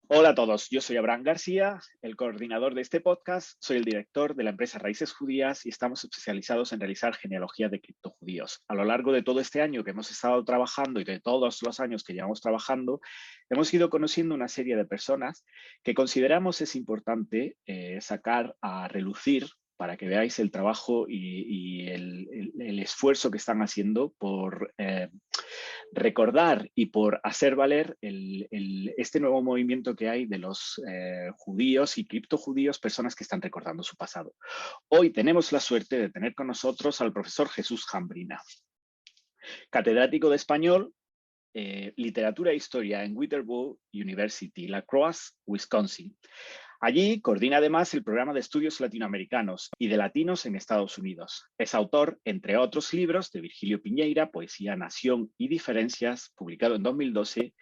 Hola a todos, yo soy Abraham García, el coordinador de este podcast, soy el director de la empresa Raíces Judías y estamos especializados en realizar genealogía de criptojudíos. A lo largo de todo este año que hemos estado trabajando y de todos los años que llevamos trabajando, hemos ido conociendo una serie de personas que consideramos es importante sacar a relucir para que veáis el trabajo y el esfuerzo que están haciendo por recordar y por hacer valer este nuevo movimiento que hay de los judíos y criptojudíos, personas que están recordando su pasado. Hoy tenemos la suerte de tener con nosotros al profesor Jesús Jambrina, catedrático de español, literatura e historia en Winterthur University, La Crosse, Wisconsin. Allí coordina además el programa de estudios latinoamericanos y de latinos en Estados Unidos. Es autor, entre otros libros, de Virgilio Piñeira, Poesía, Nación y Diferencias, publicado en 2012,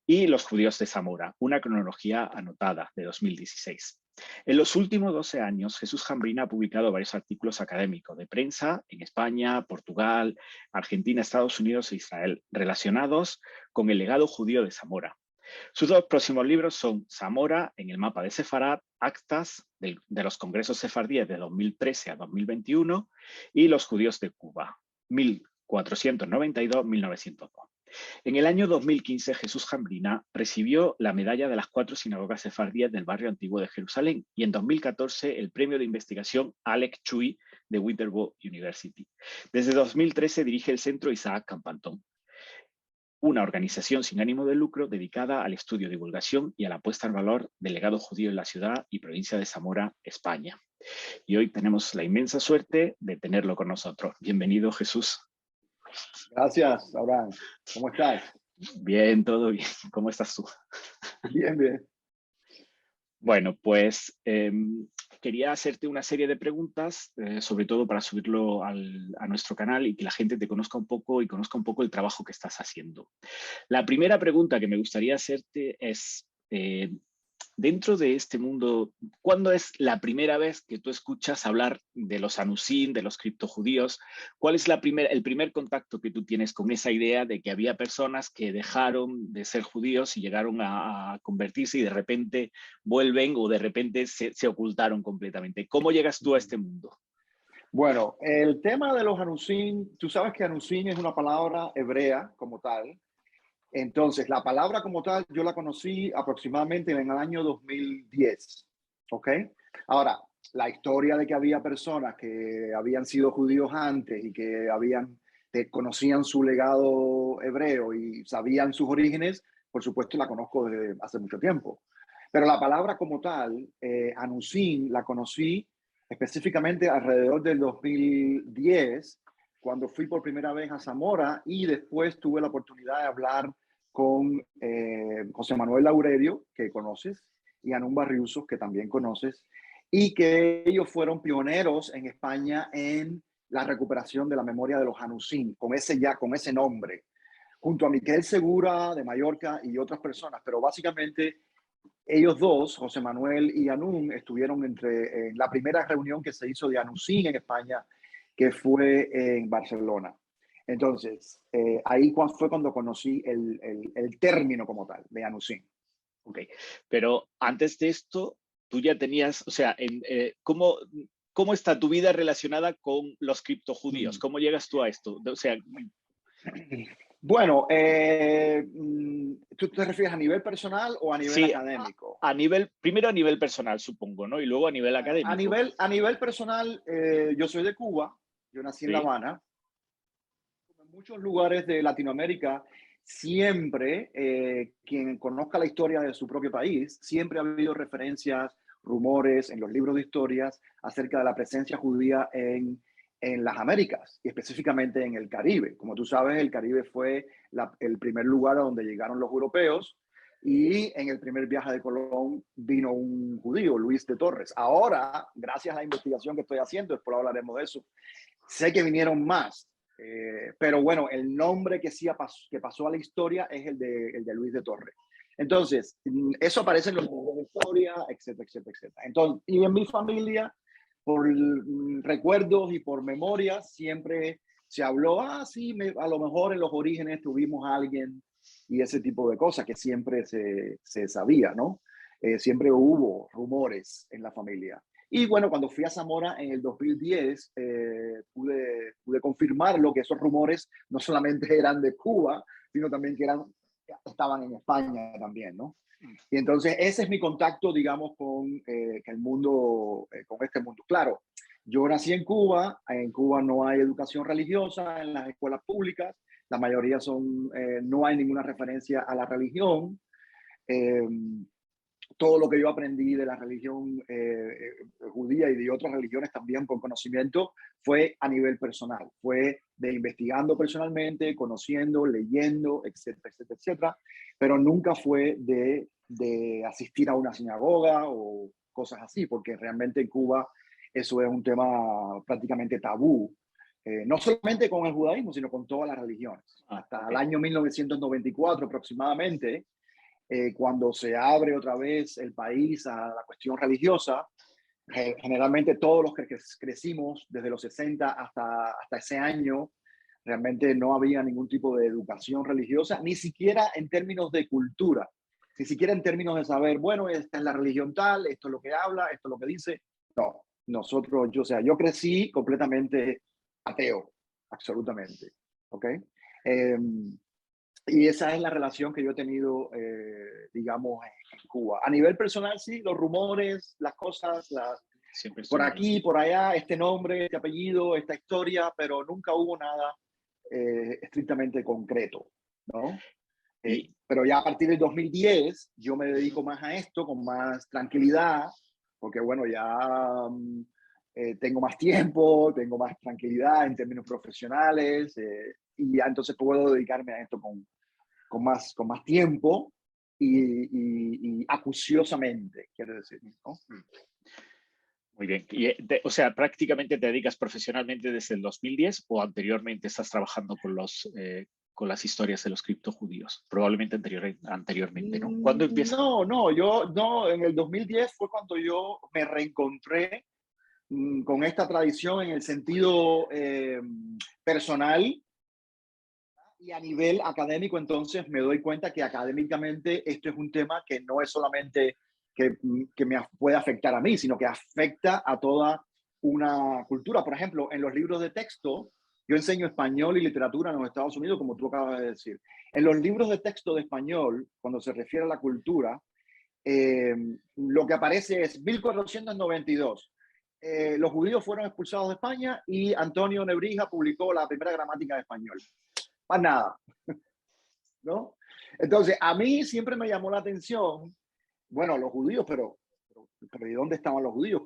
y Los judíos de Zamora, una cronología anotada, de 2016. En los últimos 12 años, Jesús Jambrina ha publicado varios artículos académicos de prensa en España, Portugal, Argentina, Estados Unidos e Israel, relacionados con el legado judío de Zamora. Sus dos próximos libros son Zamora en el mapa de Sefarad, Actas de los Congresos Sefardíes de 2013 a 2021 y Los judíos de Cuba, 1492-1902. En el año 2015, Jesús Jambrina recibió la medalla de las 4 sinagogas sefardíes del barrio antiguo de Jerusalén y en 2014 el premio de investigación Alec Chui de Winterthur University. Desde 2013 dirige el Centro Isaac Campantón, una organización sin ánimo de lucro dedicada al estudio, divulgación y a la puesta en valor del legado judío en la ciudad y provincia de Zamora, España. Y hoy tenemos la inmensa suerte de tenerlo con nosotros. Bienvenido, Jesús. Gracias, Abraham. ¿Cómo estás? Bien, todo bien. ¿Cómo estás tú? Bien, bien. Bueno, pues quería hacerte una serie de preguntas, sobre todo para subirlo a nuestro canal y que la gente te conozca un poco y conozca un poco el trabajo que estás haciendo. La primera pregunta que me gustaría hacerte es, dentro de este mundo, ¿cuándo es la primera vez que tú escuchas hablar de los anusim, de los criptojudíos? ¿Cuál es el primer contacto que tú tienes con esa idea de que había personas que dejaron de ser judíos y llegaron a convertirse y de repente vuelven o de repente se ocultaron completamente? ¿Cómo llegas tú a este mundo? Bueno, el tema de los anusim, tú sabes que anusim es una palabra hebrea como tal. Entonces, la palabra como tal, yo la conocí aproximadamente en el año 2010, ¿ok? Ahora, la historia de que había personas que habían sido judíos antes y que conocían su legado hebreo y sabían sus orígenes, por supuesto la conozco desde hace mucho tiempo. Pero la palabra como tal, anusim, la conocí específicamente alrededor del 2010, cuando fui por primera vez a Zamora y después tuve la oportunidad de hablar con José Manuel Laurerio, que conoces, y Anún Barriusos, que también conoces, y que ellos fueron pioneros en España en la recuperación de la memoria de los Anusim, con ese nombre, junto a Miquel Segura de Mallorca y otras personas, pero básicamente ellos dos, José Manuel y Anún, estuvieron en la primera reunión que se hizo de Anusim en España, que fue en Barcelona. Entonces, ahí fue cuando conocí el término como tal de Anusim. Ok, pero antes de esto, tú ya tenías, o sea, ¿cómo está tu vida relacionada con los criptojudíos? ¿Cómo llegas tú a esto? O sea, bueno, ¿tú te refieres a nivel personal o a nivel sí, académico? primero a nivel personal, supongo, ¿no? Y luego a nivel Bueno, académico. a nivel personal, yo soy de Cuba, yo nací en La Sí, Habana. En muchos lugares de Latinoamérica, siempre quien conozca la historia de su propio país, siempre ha habido referencias, rumores en los libros de historias acerca de la presencia judía en las Américas y específicamente en el Caribe. Como tú sabes, el Caribe fue el primer lugar a donde llegaron los europeos y en el primer viaje de Colón vino un judío, Luis de Torres. Ahora, gracias a la investigación que estoy haciendo, después hablaremos de eso, sé que vinieron más. Pero bueno, el nombre que pasó a la historia es el de Luis de Torres. Entonces, eso aparece en los libros de historia, etcétera, etcétera, etcétera. Entonces, y en mi familia, por recuerdos y por memoria, siempre se habló, sí, a lo mejor en los orígenes tuvimos a alguien y ese tipo de cosas que siempre se sabía, ¿no? Siempre hubo rumores en la familia. Y bueno, cuando fui a Zamora en el 2010, pude confirmarlo, que esos rumores no solamente eran de Cuba, sino también que estaban en España también, ¿no? Y entonces ese es mi contacto, digamos, con el mundo, con este mundo. Claro, yo nací en Cuba no hay educación religiosa en las escuelas públicas, la mayoría no hay ninguna referencia a la religión. Eh, Todo lo que yo aprendí de la religión judía y de otras religiones también con conocimiento fue a nivel personal, fue de investigando personalmente, conociendo, leyendo, etcétera, etcétera, etcétera, pero nunca fue de asistir a una sinagoga o cosas así, porque realmente en Cuba eso es un tema prácticamente tabú, no solamente con el judaísmo, sino con todas las religiones. Hasta el año 1994 aproximadamente, cuando se abre otra vez el país a la cuestión religiosa, generalmente todos los que crecimos desde los 60 hasta ese año, realmente no había ningún tipo de educación religiosa, ni siquiera en términos de cultura, ni siquiera en términos de saber, bueno, esta es la religión tal, esto es lo que habla, esto es lo que dice. No, yo crecí completamente ateo, absolutamente, ¿ok? Eh, y esa es la relación que yo he tenido, digamos, en Cuba. A nivel personal, sí, los rumores, las cosas, por aquí, por allá, este nombre, este apellido, esta historia, pero nunca hubo nada estrictamente concreto, ¿no? Pero ya a partir del 2010 yo me dedico más a esto con más tranquilidad, porque bueno, ya tengo más tiempo, tengo más tranquilidad en términos profesionales, y ya entonces puedo dedicarme a esto con más tiempo y acuciosamente, quiero decir, ¿no? Muy bien. Y, o sea, prácticamente te dedicas profesionalmente desde el 2010 o anteriormente estás trabajando con las historias de los criptojudíos. Probablemente anteriormente, ¿no? ¿Cuándo empiezas? No, en el 2010 fue cuando yo me reencontré con esta tradición en el sentido personal y a nivel académico. Entonces me doy cuenta que académicamente esto es un tema que no es solamente que me puede afectar a mí, sino que afecta a toda una cultura. Por ejemplo, en los libros de texto, yo enseño español y literatura en los Estados Unidos, como tú acabas de decir. En los libros de texto de español, cuando se refiere a la cultura, lo que aparece es 1492. Los judíos fueron expulsados de España y Antonio Nebrija publicó la primera gramática de español. Más nada, ¿no? Entonces, a mí siempre me llamó la atención, bueno, los judíos, pero ¿y dónde estaban los judíos?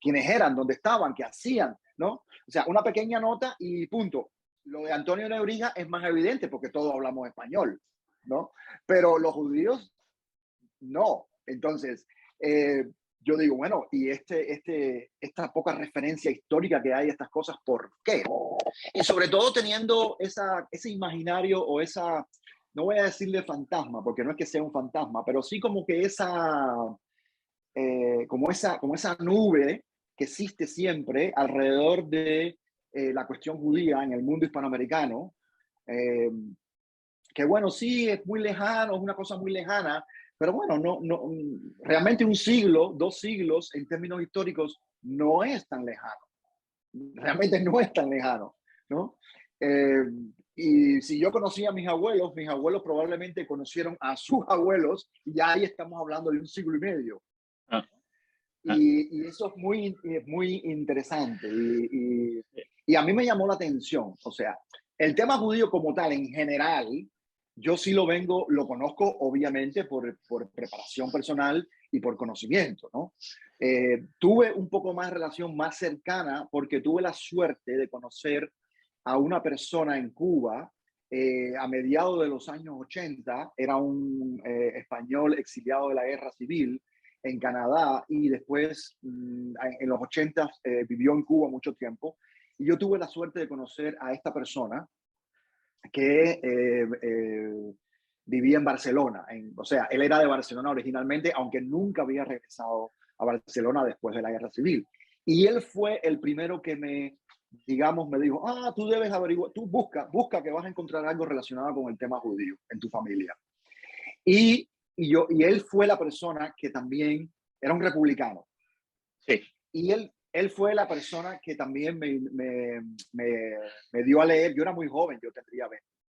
¿Quiénes eran? ¿Dónde estaban? ¿Qué hacían? ¿No? O sea, una pequeña nota y punto. Lo de Antonio Nebrija es más evidente porque todos hablamos español, ¿no? Pero los judíos, no. Entonces, yo digo, bueno, y esta poca referencia histórica que hay a estas cosas, ¿por qué? Y sobre todo teniendo ese imaginario o no voy a decirle fantasma, porque no es que sea un fantasma, pero sí como que como esa nube que existe siempre alrededor de la cuestión judía en el mundo hispanoamericano, eh, que bueno, sí, es muy lejano, es una cosa muy lejana, pero bueno, realmente un siglo, 2 siglos en términos históricos no es tan lejano, realmente no es tan lejano, ¿no? Eh, y si yo conocía a mis abuelos probablemente conocieron a sus abuelos, y ya ahí estamos hablando de un siglo y medio. Ah, y eso es muy interesante. Y a mí me llamó la atención. O sea, el tema judío como tal, en general, yo sí lo conozco obviamente por preparación personal y por conocimiento, ¿no? Tuve un poco más relación más cercana porque tuve la suerte de conocer a una persona en Cuba a mediados de los años 80. Era un español exiliado de la guerra civil en Canadá y después en los 80 vivió en Cuba mucho tiempo. Y yo tuve la suerte de conocer a esta persona que vivía en Barcelona. O sea, él era de Barcelona originalmente, aunque nunca había regresado a Barcelona después de la guerra civil. Y él fue el primero que me digamos, me dijo, tú debes averiguar, tú busca que vas a encontrar algo relacionado con el tema judío en tu familia. Y él fue la persona que también era un republicano. Sí. Y él fue la persona que también me dio a leer. Yo era muy joven, yo tendría,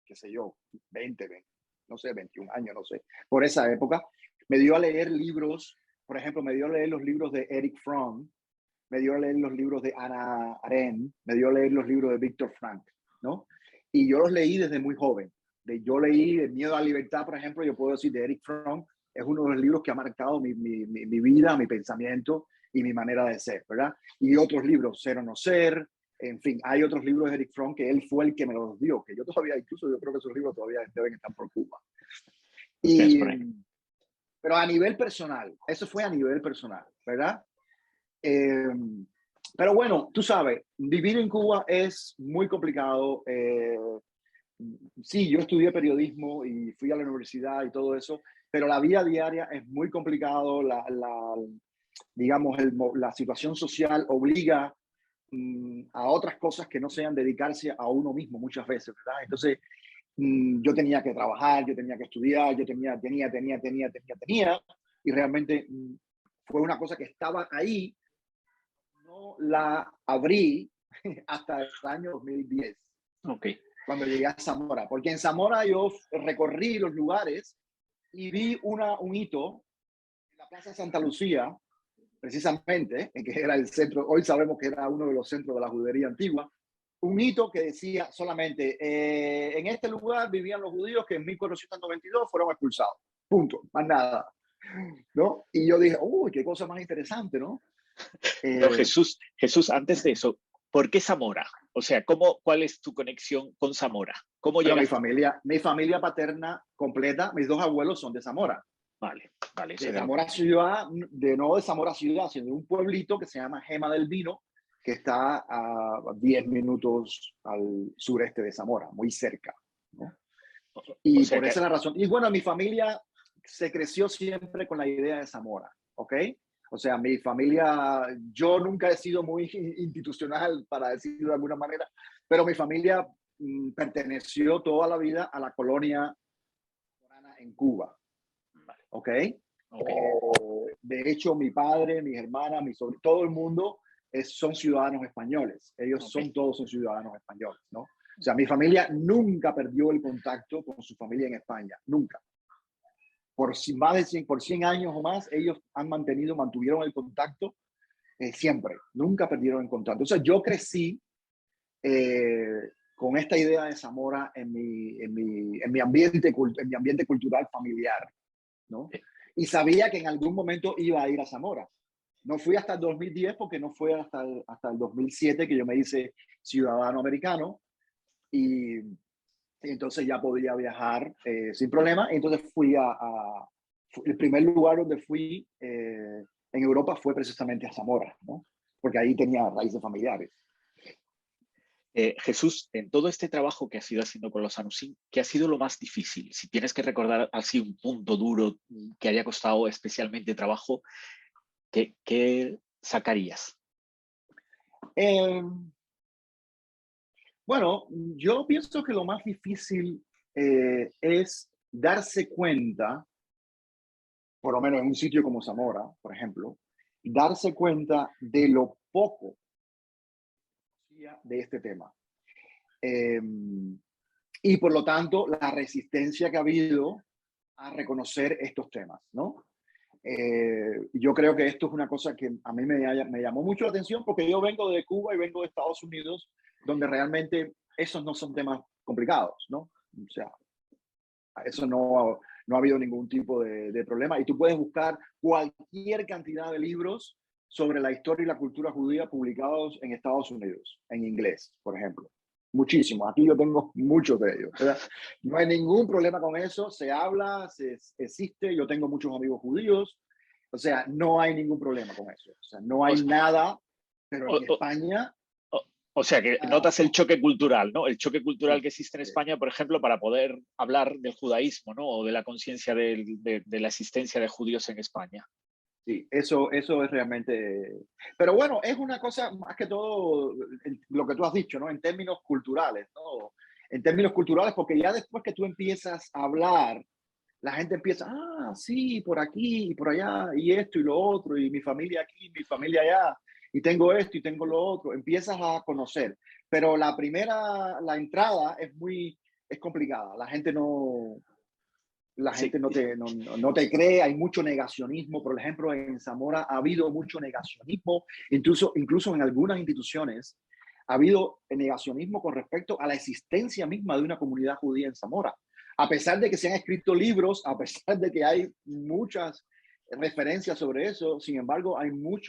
qué sé yo, 20, no sé, 21 años, no sé, por esa época. Me dio a leer libros, por ejemplo, me dio a leer los libros de Erich Fromm, me dio a leer los libros de Hannah Arendt, me dio a leer los libros de Viktor Frankl, ¿no? Y yo los leí desde muy joven. Yo leí El miedo a la libertad, por ejemplo, yo puedo decir de Erich Fromm, es uno de los libros que ha marcado mi vida, mi pensamiento y mi manera de ser, ¿verdad? Y otros libros, Ser o no ser, en fin, hay otros libros de Erich Fromm que él fue el que me los dio, que yo todavía, incluso yo creo que esos libros todavía deben estar por Cuba. Es por ahí. Pero a nivel personal, eso fue a nivel personal, ¿verdad? Pero bueno, tú sabes, vivir en Cuba es muy complicado. Sí, yo estudié periodismo y fui a la universidad y todo eso, pero la vida diaria es muy complicado. Digamos, la situación social obliga a otras cosas que no sean dedicarse a uno mismo muchas veces, ¿verdad? Entonces, yo tenía que trabajar, yo tenía que estudiar, yo tenía, y realmente fue una cosa que estaba ahí. No la abrí hasta el año 2010, Okay. cuando llegué a Zamora, porque en Zamora yo recorrí los lugares y vi un hito en la Plaza Santa Lucía, precisamente, en que era el centro, hoy sabemos que era uno de los centros de la judería antigua, un hito que decía solamente, en este lugar vivían los judíos que en 1492 fueron expulsados. Punto, más nada. ¿No? Y yo dije, uy, qué cosa más interesante, ¿no? Pero Jesús, antes de eso, ¿por qué Zamora? O sea, ¿cuál es tu conexión con Zamora? ¿Cómo Bueno, llegaste? mi familia paterna completa, mis dos abuelos son de Zamora. Vale. De Zamora ciudad, no de Zamora ciudad, sino de un pueblito que se llama Gema del Vino, que está a 10 minutos al sureste de Zamora, muy cerca, ¿no? Y por esa es la razón. Y bueno, mi familia se creció siempre con la idea de Zamora, ¿ok? O sea, mi familia, yo nunca he sido muy institucional, para decirlo de alguna manera, pero mi familia perteneció toda la vida a la colonia en Cuba, ¿ok? De hecho, mi padre, mis hermanas, todo el mundo son ciudadanos españoles. Ellos todos son ciudadanos españoles, ¿no? O sea, mi familia nunca perdió el contacto con su familia en España, nunca. Por más de 100 años o más, ellos mantuvieron el contacto siempre, nunca perdieron el contacto. O sea, yo crecí con esta idea de Zamora en mi ambiente cultural familiar, ¿no? Y sabía que en algún momento iba a ir a Zamora. No fui hasta el 2010 porque no fue hasta el 2007 que yo me hice ciudadano americano y entonces ya podía viajar sin problema. Entonces el primer lugar donde fui en Europa fue precisamente a Zamora, ¿no? Porque ahí tenía raíces familiares. Jesús, en todo este trabajo que has ido haciendo con los Anusim, ¿qué ha sido lo más difícil? Si tienes que recordar así un punto duro que haya costado especialmente trabajo, ¿qué sacarías? Bueno, yo pienso que lo más difícil es darse cuenta, por lo menos en un sitio como Zamora, por ejemplo, darse cuenta de lo poco de este tema. Y por lo tanto, la resistencia que ha habido a reconocer estos temas, ¿no? Yo creo que esto es una cosa que a mí me llamó mucho la atención porque yo vengo de Cuba y vengo de Estados Unidos, donde realmente esos no son temas complicados, ¿no? O sea, eso no ha habido ningún tipo de problema. Y tú puedes buscar cualquier cantidad de libros sobre la historia y la cultura judía publicados en Estados Unidos, en inglés, por ejemplo. Muchísimos. Aquí yo tengo muchos de ellos, ¿verdad? No hay ningún problema con eso. Se habla, existe. Yo tengo muchos amigos judíos. O sea, no hay ningún problema con eso. O sea, no hay nada, pero en España... O sea, que notas el choque cultural, ¿no? El choque cultural que existe en España, por ejemplo, para poder hablar del judaísmo, ¿no? O de la conciencia de la existencia de judíos en España. Sí, eso es realmente... Pero bueno, es una cosa más que todo lo que tú has dicho, ¿no? En términos culturales, ¿no? En términos culturales, porque ya después que tú empiezas a hablar, la gente empieza, sí, por aquí y por allá, y esto y lo otro, y mi familia aquí, mi familia allá, y tengo esto y tengo lo otro. Empiezas a conocer. Pero la entrada es complicada. La Sí, gente no te cree, hay mucho negacionismo. Por ejemplo, en Zamora ha habido mucho negacionismo, incluso en algunas instituciones ha habido negacionismo con respecto a la existencia misma de una comunidad judía en Zamora. A pesar de que se han escrito libros, a pesar de que hay muchas referencias sobre eso, sin embargo, ha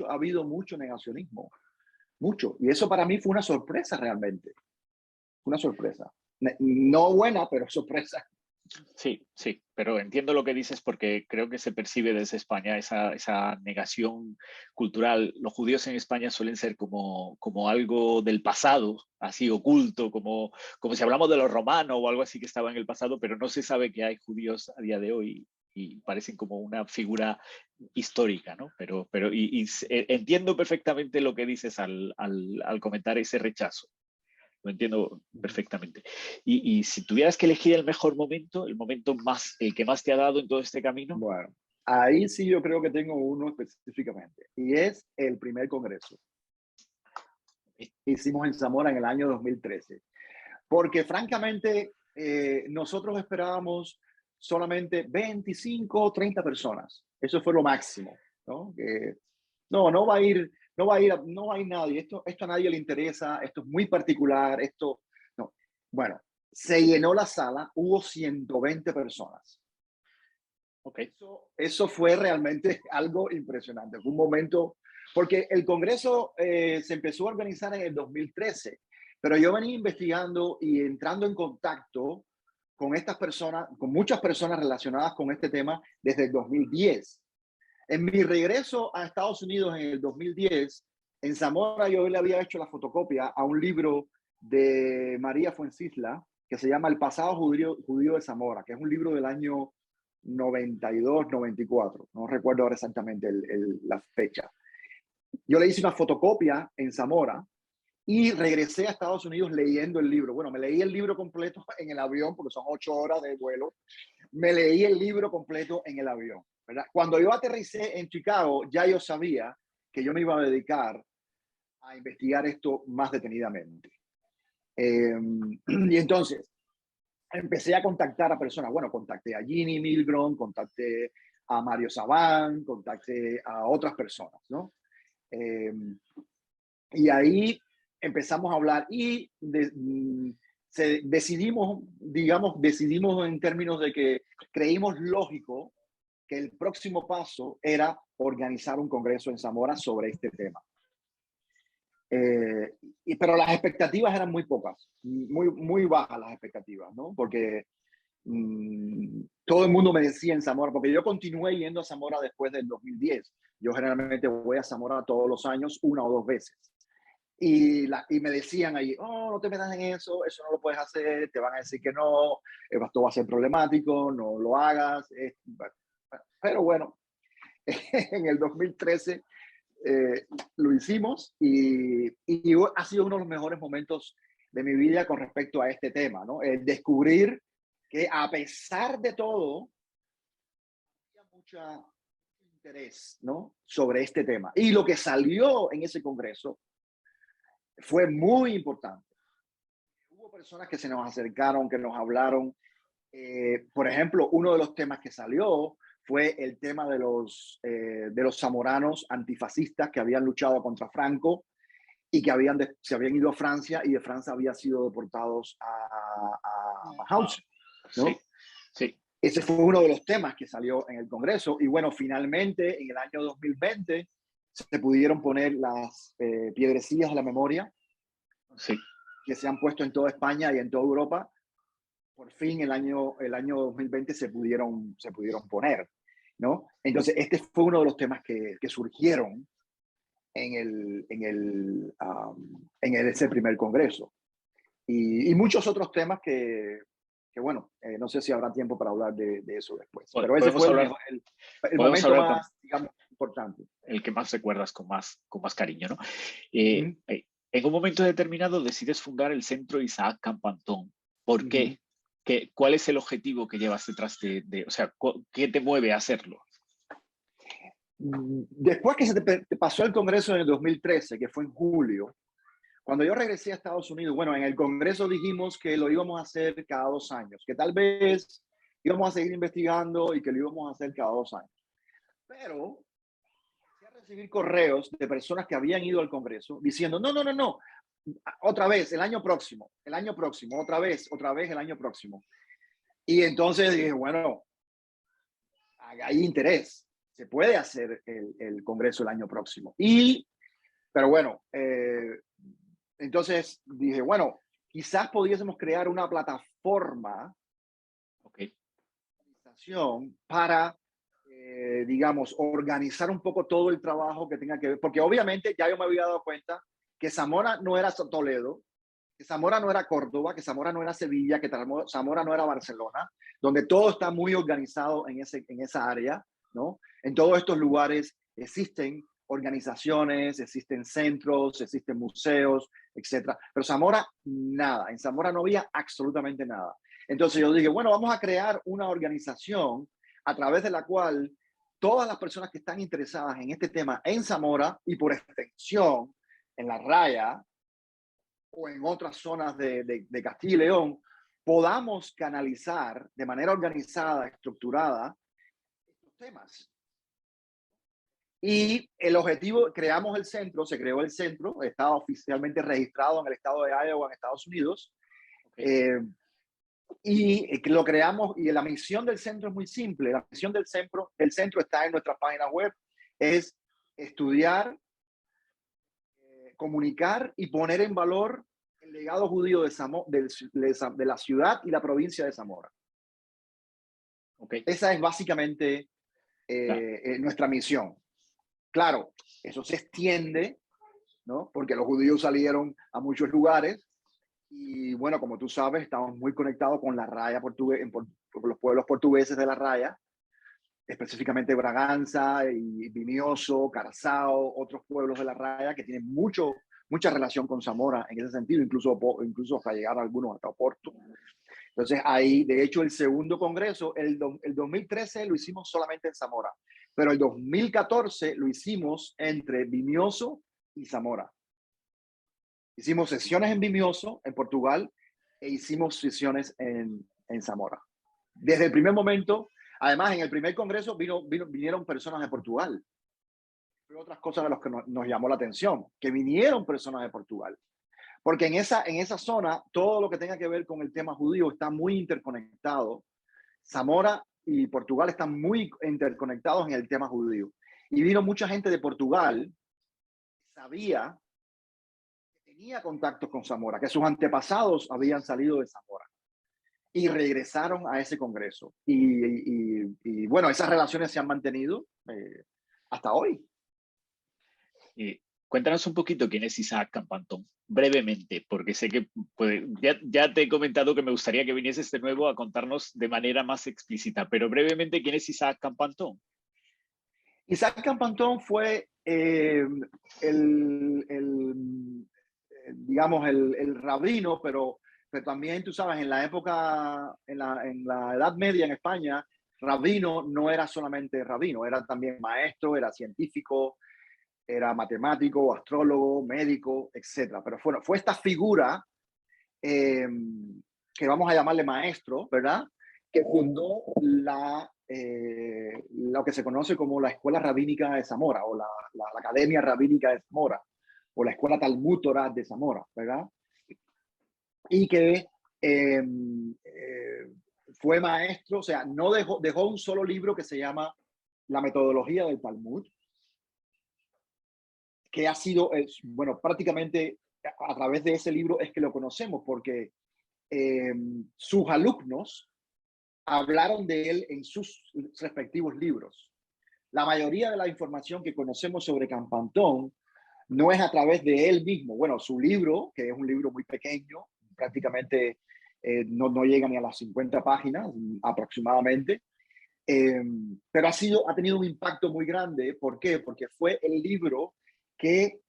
habido mucho negacionismo, mucho. Y eso para mí fue una sorpresa realmente, una sorpresa. No buena, pero sorpresa. sí, sí, pero entiendo lo que dices porque creo que se percibe desde España esa negación cultural. Los judíos en España suelen ser como algo del pasado, así oculto, como si hablamos de los romanos o algo así que estaba en el pasado, pero no se sabe que hay judíos a día de hoy y parecen como una figura histórica, ¿no? Entiendo perfectamente lo que dices al comentar ese rechazo. Lo entiendo perfectamente. Y si tuvieras que elegir el mejor momento, el que más te ha dado en todo este camino. Bueno, ahí sí yo creo que tengo uno específicamente, y es el primer congreso que hicimos en Zamora en el año 2013. Porque francamente, nosotros esperábamos solamente 25 o 30 personas. Eso fue lo máximo, ¿no? No va a ir, no va a ir nadie. Esto a nadie le interesa, esto es muy particular, esto, no. Bueno, se llenó la sala, hubo 120 personas. Okay. Eso fue realmente algo impresionante. Fue un momento, porque el Congreso se empezó a organizar en el 2013, pero yo venía investigando y entrando en contacto con estas personas, con muchas personas relacionadas con este tema desde el 2010. En mi regreso a Estados Unidos en el 2010, en Zamora yo le había hecho la fotocopia a un libro de María Fuencisla que se llama El pasado judío de Zamora, que es un libro del año 92, 94. No recuerdo ahora exactamente la fecha. Yo le hice una fotocopia en Zamora y regresé a Estados Unidos leyendo el libro. Bueno, me leí el libro completo en el avión porque son 8 horas de vuelo. Me leí el libro completo en el avión, ¿verdad? Cuando yo aterricé en Chicago, ya yo sabía que yo me iba a dedicar a investigar esto más detenidamente. Y entonces, empecé a contactar a personas. Bueno, contacté a Ginny Milgrom, contacté a Mario Sabán, contacté a otras personas, ¿no? Y ahí empezamos a hablar y decidimos en términos de que creímos lógico que el próximo paso era organizar un congreso en Zamora sobre este tema. Pero las expectativas eran muy pocas, muy bajas las expectativas, ¿no? Porque todo el mundo me decía en Zamora, porque yo continué yendo a Zamora después del 2010. Yo generalmente voy a Zamora todos los años, 1 o 2 veces. Y me decían ahí, no te metas en eso no lo puedes hacer, te van a decir que no, esto va a ser problemático, no lo hagas. Pero bueno, en el 2013 lo hicimos y ha sido uno de los mejores momentos de mi vida con respecto a este tema, ¿no? El descubrir que a pesar de todo, había mucho interés, ¿no? Sobre este tema. Y lo que salió en ese congreso fue muy importante. Hubo personas que se nos acercaron, que nos hablaron. Por ejemplo, uno de los temas que salió fue el tema de los zamoranos antifascistas que habían luchado contra Franco y que se habían ido a Francia y de Francia habían sido deportados a Mauthausen, ¿no? Sí, sí. Ese fue uno de los temas que salió en el Congreso. Y bueno, finalmente, en el año 2020, se pudieron poner las piedrecillas de la memoria, Sí. que se han puesto en toda España y en toda Europa. Por fin el año 2020 se pudieron poner, ¿no? Entonces, este fue uno de los temas que surgieron en ese primer Congreso. Y muchos otros temas que bueno, no sé si habrá tiempo para hablar de eso después. Pero ese Podemos fue hablar, el momento hablar más, digamos, importante. El que más recuerdas con más cariño, ¿no? Uh-huh. En un momento determinado decides fundar el Centro Isaac Campantón. ¿Por Uh-huh. qué? ¿Cuál es el objetivo que llevas detrás o sea, qué te mueve a hacerlo? Después que te pasó el Congreso en el 2013, que fue en julio, cuando yo regresé a Estados Unidos, bueno, en el Congreso dijimos que lo íbamos a hacer cada 2 años, que tal vez íbamos a seguir investigando y que lo íbamos a hacer cada 2 años. Pero empecé a recibir correos de personas que habían ido al Congreso diciendo, no, otra vez, el año próximo, otra vez, el año próximo. Y entonces dije, bueno, hay interés, se puede hacer el Congreso el año próximo. Pero bueno, entonces dije, bueno, quizás pudiésemos crear una plataforma para, digamos, organizar un poco todo el trabajo que tenga que ver, porque obviamente ya yo me había dado cuenta que Zamora no era Toledo, que Zamora no era Córdoba, que Zamora no era Sevilla, que Zamora no era Barcelona, donde todo está muy organizado en esa área, ¿no? En todos estos lugares existen organizaciones, existen centros, existen museos, etcétera. Pero Zamora, nada. En Zamora no había absolutamente nada. Entonces yo dije, bueno, vamos a crear una organización a través de la cual todas las personas que están interesadas en este tema en Zamora y por extensión en La Raya o en otras zonas de Castilla y León, podamos canalizar de manera organizada, estructurada, estos temas. Y el objetivo, creamos el centro, se creó el centro, estaba oficialmente registrado en el estado de Iowa, en Estados Unidos. Y lo creamos, y la misión del centro es muy simple. La misión del centro está en nuestra página web, es estudiar, comunicar y poner en valor el legado judío de la ciudad y la provincia de Zamora. Esa es básicamente nuestra misión. Claro, eso se extiende, ¿no? Porque los judíos salieron a muchos lugares y bueno, como tú sabes, estamos muy conectados con la raya portuguesa, con los pueblos portugueses de la raya, específicamente Braganza y Vimioso, Caraçao, otros pueblos de la raya que tienen mucha relación con Zamora en ese sentido, incluso hasta llegar a algunos hasta Oporto. Entonces ahí, de hecho, el segundo congreso, el 2013 lo hicimos solamente en Zamora, pero el 2014 lo hicimos entre Vimioso y Zamora. Hicimos sesiones en Vimioso, en Portugal, e hicimos sesiones en Zamora. Desde el primer momento, además, en el primer congreso vinieron personas de Portugal. Fue otras cosas de las que nos llamó la atención, que vinieron personas de Portugal. Porque en esa zona, todo lo que tenga que ver con el tema judío está muy interconectado. Zamora y Portugal están muy interconectados en el tema judío. Y vino mucha gente de Portugal que sabía que tenía contactos con Zamora, que sus antepasados habían salido de Zamora y regresaron a ese congreso. Y bueno, esas relaciones se han mantenido hasta hoy. Cuéntanos un poquito quién es Isaac Campantón, brevemente, porque sé que ya te he comentado que me gustaría que vinieses de nuevo a contarnos de manera más explícita, pero brevemente, ¿quién es Isaac Campantón? Isaac Campantón fue digamos, el rabino, pero también, tú sabes, en la época, en la Edad Media en España, rabino no era solamente rabino, era también maestro, era científico, era matemático, astrólogo, médico, etc. Pero fue esta figura que vamos a llamarle maestro, ¿verdad? Que fundó lo que se conoce como la Escuela Rabínica de Zamora o la Academia Rabínica de Zamora o la Escuela Talmud Torah de Zamora, ¿verdad? Y que fue maestro, o sea, no dejó un solo libro que se llama La Metodología del Talmud, que ha sido, bueno, prácticamente a través de ese libro es que lo conocemos, porque sus alumnos hablaron de él en sus respectivos libros. La mayoría de la información que conocemos sobre Campantón no es a través de él mismo. Bueno, su libro, que es un libro muy pequeño, prácticamente no llega ni a las 50 páginas aproximadamente, Pero ha tenido un impacto muy grande. ¿Por qué? Porque fue el libro que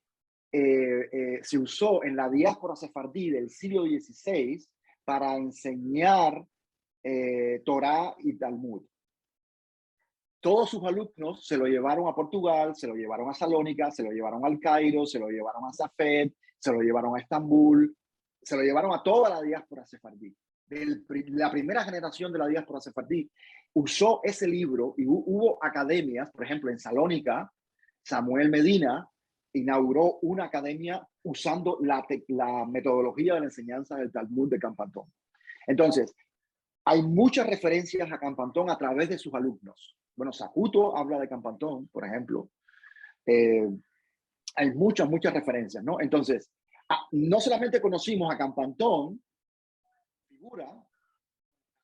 se usó en la diáspora sefardí del siglo XVI para enseñar Torá y Talmud. Todos sus alumnos se lo llevaron a Portugal, se lo llevaron a Salónica, se lo llevaron al Cairo, se lo llevaron a Safed, se lo llevaron a Estambul, se lo llevaron a toda la diáspora sefardí. La primera generación de la diáspora sefardí usó ese libro y hubo academias, por ejemplo, en Salónica, Samuel Medina inauguró una academia usando la metodología de la enseñanza del Talmud de Campantón. Entonces, hay muchas referencias a Campantón a través de sus alumnos. Bueno, Sakuto habla de Campantón, por ejemplo. Hay muchas referencias, ¿no? Entonces, no solamente conocimos a Campantón, figura,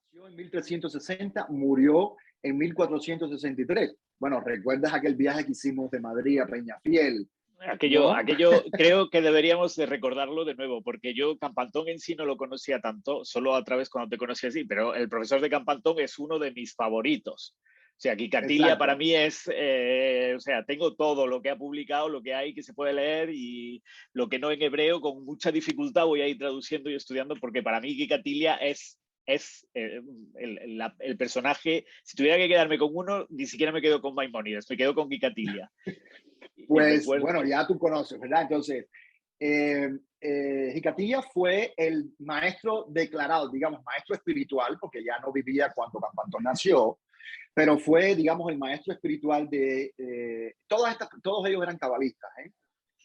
nació en 1360, murió en 1463. Bueno, ¿recuerdas aquel viaje que hicimos de Madrid a Peñafiel? Aquello creo que deberíamos de recordarlo de nuevo, porque yo Campantón en sí no lo conocía tanto, solo a través cuando te conocí así, pero el profesor de Campantón es uno de mis favoritos. O sea, Gicatilla para mí es, o sea, tengo todo lo que ha publicado, lo que hay que se puede leer y lo que no en hebreo, con mucha dificultad voy a ir traduciendo y estudiando, porque para mí Gicatilla es el personaje. Si tuviera que quedarme con uno, ni siquiera me quedo con Maimónides, me quedo con Gicatilla. Pues bueno, ya tú conoces, ¿verdad? Entonces, Gicatilla fue el maestro declarado, digamos, maestro espiritual, porque ya no vivía cuando Campantón nació, pero fue, digamos, el maestro espiritual de todos ellos eran cabalistas, ¿eh?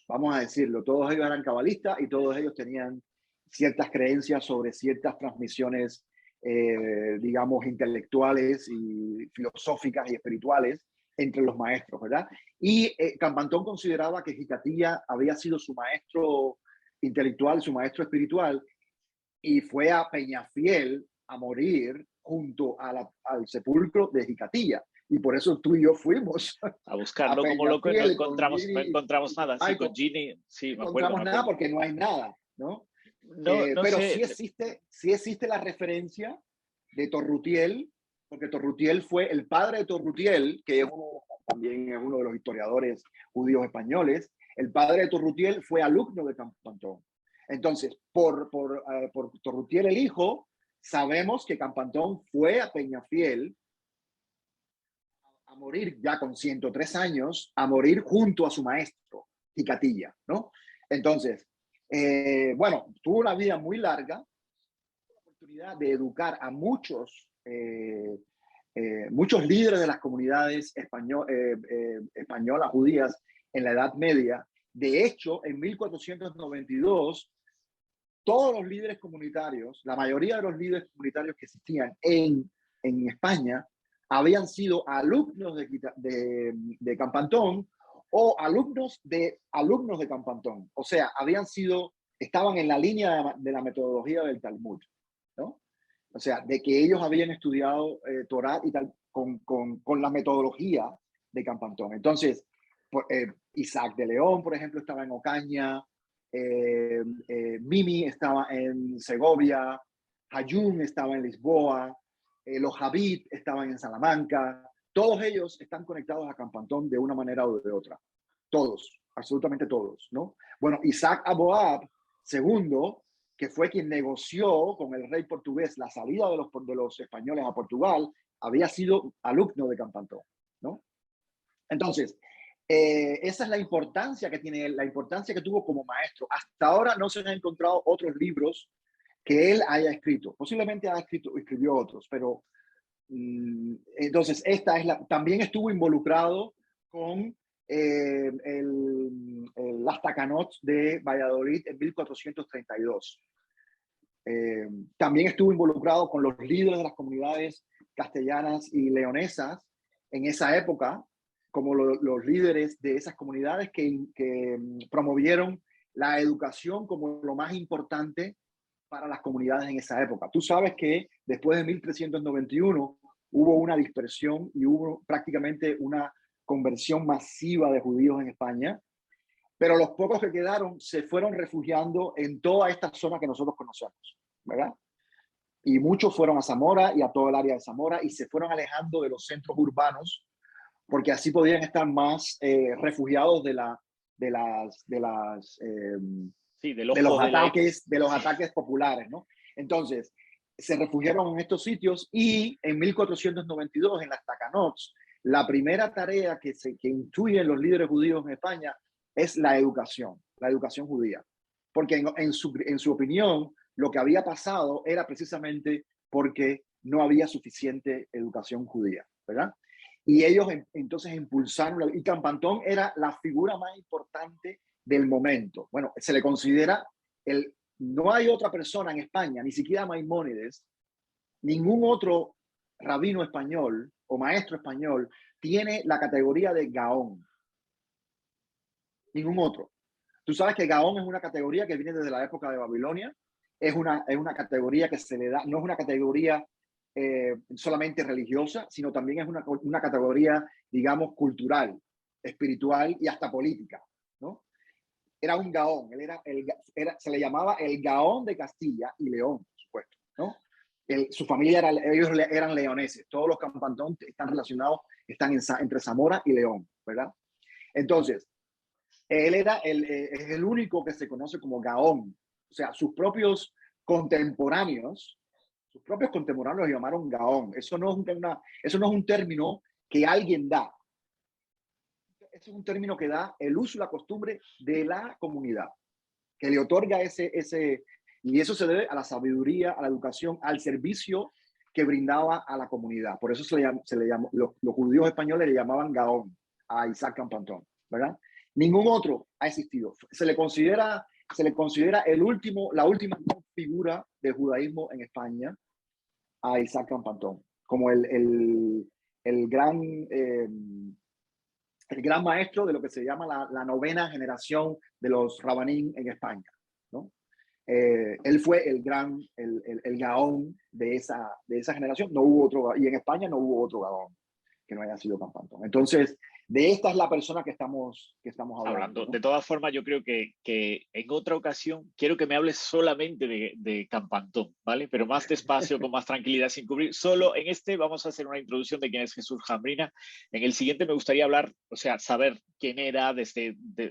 Vamos a decirlo, todos ellos eran cabalistas y todos ellos tenían ciertas creencias sobre ciertas transmisiones, digamos, intelectuales y filosóficas y espirituales entre los maestros, ¿verdad? Y Campantón consideraba que Gicatilla había sido su maestro intelectual, su maestro espiritual, y fue a Peñafiel a morir junto al sepulcro de Gicatilla. Y por eso tú y yo fuimos a buscarlo como loco y no encontramos nada. Sí, con Ginny, sí, no encontramos nada porque no hay nada, ¿no? Pero sé. sí existe la referencia de Torrutiel, porque Torrutiel fue el padre de Torrutiel, que también es uno de los historiadores judíos españoles. El padre de Torrutiel fue alumno de Campantón. Entonces, por Torrutiel el hijo, sabemos que Campantón fue a Peñafiel a morir ya con 103 años, a morir junto a su maestro, Gicatilla, ¿no? Entonces, bueno, tuvo una vida muy larga, la oportunidad de educar a muchos líderes de las comunidades españolas, judías, en la Edad Media. De hecho, en 1492, todos los líderes comunitarios, la mayoría de los líderes comunitarios que existían en España, habían sido alumnos de Campantón o alumnos de Campantón. O sea, estaban en la línea de la metodología del Talmud, ¿no? O sea, de que ellos habían estudiado Torá y tal, con la metodología de Campantón. Entonces, Isaac de León, por ejemplo, estaba en Ocaña, Mimi estaba en Segovia, Hayún estaba en Lisboa, los Javid estaban en Salamanca. Todos ellos están conectados a Campantón de una manera o de otra. Todos, absolutamente todos, ¿no? Bueno, Isaac Aboab II, que fue quien negoció con el rey portugués la salida de los españoles a Portugal, había sido alumno de Campantón, ¿no? Entonces, esa es la importancia que tiene él, la importancia que tuvo como maestro. Hasta ahora no se han encontrado otros libros que él haya escrito. Posiblemente escribió otros, pero entonces también estuvo involucrado con las Takanots de Valladolid en 1432. También estuvo involucrado con los líderes de las comunidades castellanas y leonesas en esa época, como los líderes de esas comunidades que promovieron la educación como lo más importante para las comunidades en esa época. Tú sabes que después de 1391 hubo una dispersión y hubo prácticamente una conversión masiva de judíos en España, pero los pocos que quedaron se fueron refugiando en toda esta zona que nosotros conocemos, ¿verdad? y muchos fueron a Zamora y a todo el área de Zamora y se fueron alejando de los centros urbanos porque así podían estar más refugiados Sí, del de los ojo de la X. ataques populares, ¿no? Entonces, se refugiaron en estos sitios y en 1492 en las Takanots, la primera tarea que intuyen los líderes judíos en España es la educación judía. Porque en su opinión, lo que había pasado era precisamente porque no había suficiente educación judía, ¿verdad? Y ellos entonces impulsaron, y Campantón era la figura más importante del momento. Bueno, se le considera no hay otra persona en España, ni siquiera Maimónides, ningún otro rabino español o maestro español tiene la categoría de Gaón. Ningún otro. Tú sabes que Gaón es una categoría que viene desde la época de Babilonia. Es una categoría que se le da, no es una categoría solamente religiosa, sino también es una categoría, digamos, cultural, espiritual y hasta política, ¿no? Era un Gaón, se le llamaba el Gaón de Castilla y León, por supuesto, ¿no? Su familia ellos eran leoneses, todos los Campantón están relacionados, están entre Zamora y León, ¿verdad? Entonces, él es el único que se conoce como Gaón, o sea, sus propios contemporáneos lo llamaron Gaón. Eso no es un término que alguien da. Ese es un término que da el uso y la costumbre de la comunidad, que le otorga y eso se debe a la sabiduría, a la educación, al servicio que brindaba a la comunidad. Por eso los judíos españoles le llamaban Gaón a Isaac Campantón, ¿verdad? Ningún otro ha existido. Se le considera la última figura del judaísmo en España a Isaac Campantón, como el gran maestro de lo que se llama la novena generación de los rabanín en España, ¿no? Él fue el Gaón de esa generación. No hubo otro, y en España no hubo otro Gaón que no haya sido Campantón. Entonces, de esta es la persona que estamos hablando, ¿no? De todas formas, yo creo que en otra ocasión quiero que me hables solamente de Campantón, ¿vale? Pero más despacio, con más tranquilidad, sin cubrir. Solo en este vamos a hacer una introducción de quién es Jesús Jambrina. En el siguiente me gustaría hablar, o sea, saber quién era,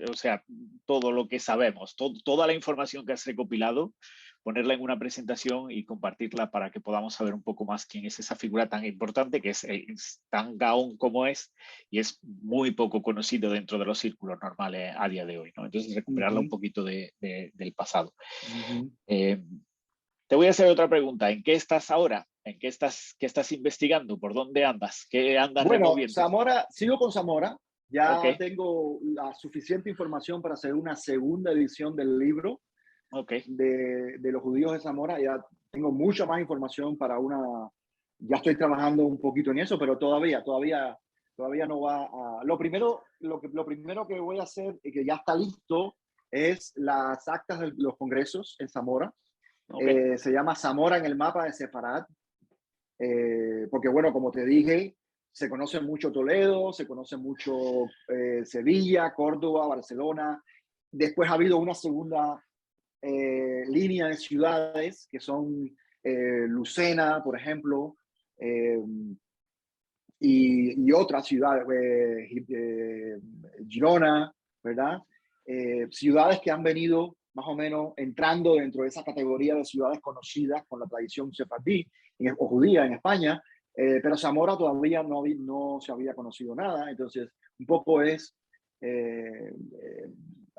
o sea, todo lo que sabemos, toda la información que has recopilado, ponerla en una presentación y compartirla para que podamos saber un poco más quién es esa figura tan importante, que es tan Gaón como es, y es muy poco conocido dentro de los círculos normales a día de hoy, ¿no? Entonces, recuperarla un poquito del pasado. Te voy a hacer otra pregunta. ¿En qué estás ahora? ¿Qué estás investigando? ¿Por dónde andas? ¿Qué andas removiendo? Zamora, sigo con Zamora. Ya tengo la suficiente información para hacer una segunda edición del libro de los judíos de Zamora. Ya tengo mucha más información ya estoy trabajando un poquito en eso, pero todavía no va a... Lo primero que voy a hacer y que ya está listo es las actas de los congresos en Zamora. Se llama Zamora en el mapa de Sefarad, porque bueno, como te dije, se conoce mucho Toledo, se conoce mucho Sevilla, Córdoba, Barcelona. Después ha habido una segunda línea de ciudades que son Lucena, por ejemplo, y otras ciudades, Girona, ¿verdad? Ciudades que han venido más o menos entrando dentro de esa categoría de ciudades conocidas con la tradición sefardí o judía en España, pero Zamora todavía no se había conocido nada. Entonces, un poco es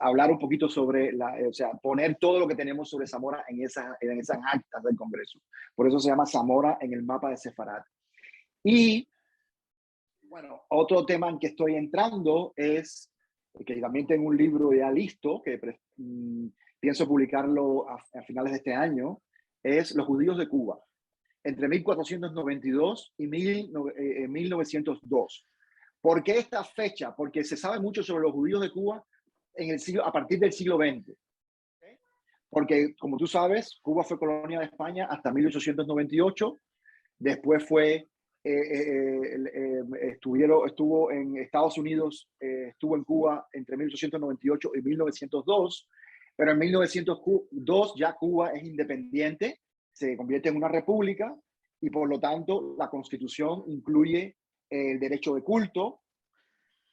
hablar un poquito sobre o sea, poner todo lo que tenemos sobre Zamora en esas actas del Congreso. Por eso se llama Zamora en el mapa de Sefarad. Y bueno, otro tema en que estoy entrando es que también tengo un libro ya listo, que pienso publicarlo a finales de este año, es Los judíos de Cuba, entre 1492 y 1902. ¿Por qué esta fecha? Porque se sabe mucho sobre los judíos de Cuba a partir del siglo XX. Porque, como tú sabes, Cuba fue colonia de España hasta 1898, después estuvo en Estados Unidos, estuvo en Cuba entre 1898 y 1902, pero en 1902 ya Cuba es independiente, se convierte en una república y por lo tanto la Constitución incluye el derecho de culto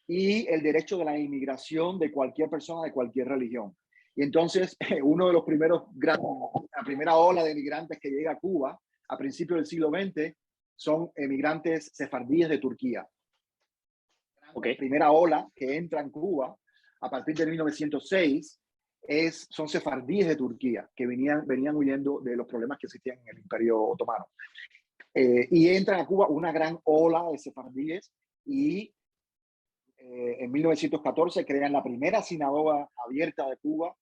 y el derecho de la inmigración de cualquier persona de cualquier religión. Y entonces, uno de los la primera ola de migrantes que llega a Cuba a principios del siglo XX son emigrantes sefardíes de Turquía. Okay. La primera ola que entra en Cuba a partir de 1906 son sefardíes de Turquía que venían huyendo de los problemas que existían en el Imperio Otomano. Y entra a Cuba una gran ola de sefardíes y en 1914 crean la primera sinagoga abierta de Cuba,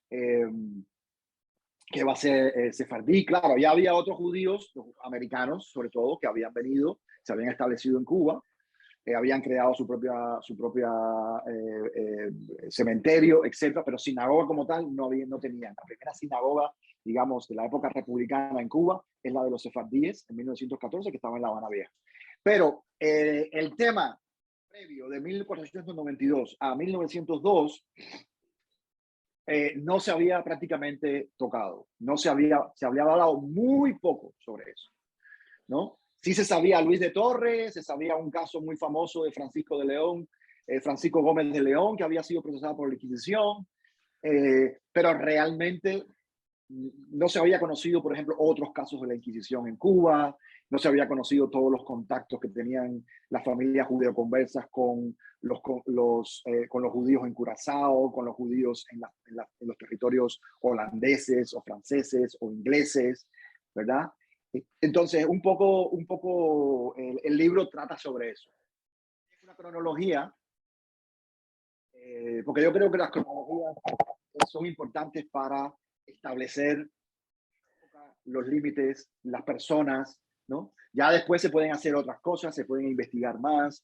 que va a ser sefardí. Claro, ya había otros judíos, los americanos sobre todo, que habían venido, se habían establecido en Cuba, habían creado su propia cementerio, etcétera, pero sinagoga como tal no tenían. La primera sinagoga, digamos, de la época republicana en Cuba es la de los sefardíes en 1914, que estaba en La Habana Vieja. Pero el tema previo de 1492 a 1902 no se había prácticamente tocado. Se había hablado muy poco sobre eso, ¿no? Sí se sabía Luis de Torres, se sabía un caso muy famoso de Francisco de León, Francisco Gómez de León, que había sido procesado por la Inquisición, pero realmente no se había conocido, por ejemplo, otros casos de la Inquisición en Cuba, no se había conocido todos los contactos que tenían las familias judeoconversas con los judíos en Curazao, con los judíos en los territorios holandeses o franceses o ingleses, ¿verdad? Entonces, un poco el libro trata sobre eso. Es una cronología, porque yo creo que las cronologías son importantes para establecer los límites, las personas, ¿no? Ya después se pueden hacer otras cosas, se pueden investigar más,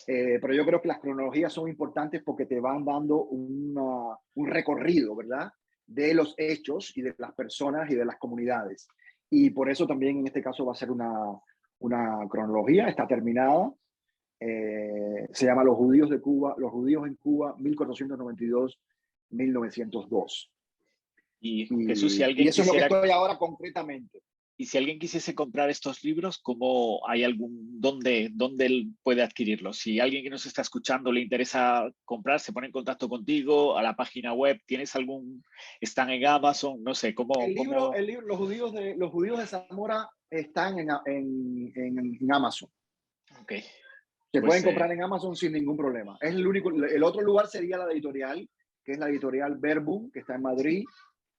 pero yo creo que las cronologías son importantes porque te van dando un recorrido, ¿verdad? De los hechos y de las personas y de las comunidades. Y por eso también en este caso va a ser una cronología, está terminada. Se llama Los judíos de Cuba, Los judíos en Cuba, 1492-1902. Y Jesús, si alguien y eso quisiera, es lo que estoy ahora concretamente. Y si alguien quisiese comprar estos libros, ¿cómo hay dónde él puede adquirirlos? Si alguien que nos está escuchando le interesa comprar, se pone en contacto contigo a la página web. ¿Tienes están en Amazon? No sé, ¿cómo? El libro, los judíos de Zamora están en Amazon. Okay. Se pueden comprar en Amazon sin ningún problema. Es el único. El otro lugar sería la editorial, que es la editorial Verbum, que está en Madrid.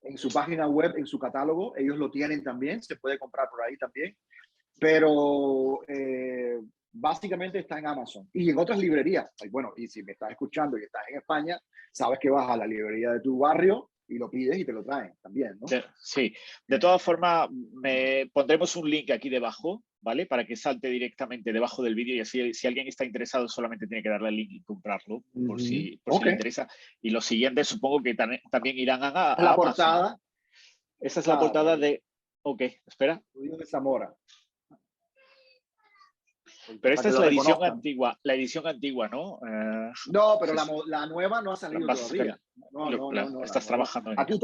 En su página web, en su catálogo, ellos lo tienen también, se puede comprar por ahí también, pero básicamente está en Amazon y en otras librerías. Bueno, y si me estás escuchando y estás en España, sabes que vas a la librería de tu barrio y lo pides y te lo traen también, ¿no? Sí, de todas formas, pondremos un link aquí debajo, ¿vale? Para que salte directamente debajo del vídeo y así si alguien está interesado solamente tiene que darle al link y comprarlo por si le interesa. Y los siguientes supongo que también irán a la Amazon. Portada. Esa es la portada de... Ok, espera. Judíos de Zamora. Pero esta es la edición antigua, ¿no? No, pero la nueva no ha salido todavía. No. Estás trabajando en Aquí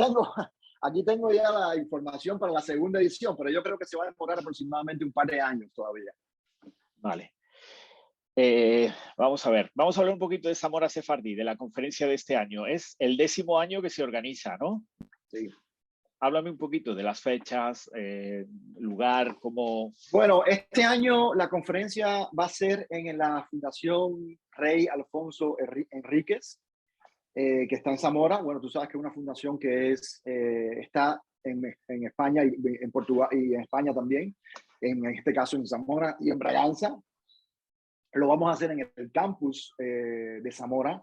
tengo ya la información para la segunda edición, pero yo creo que se va a demorar aproximadamente un par de años todavía. Vale. Vamos a hablar un poquito de Zamora Sefardí, de la conferencia de este año. Es el 10º año que se organiza, ¿no? Sí. Háblame un poquito de las fechas, lugar, cómo... Bueno, este año la conferencia va a ser en la Fundación Rey Alfonso Enríquez, que está en Zamora. Bueno, tú sabes que es una fundación que está en España y en Portugal y en España también, en este caso en Zamora y en Braganza. Lo vamos a hacer en el campus de Zamora.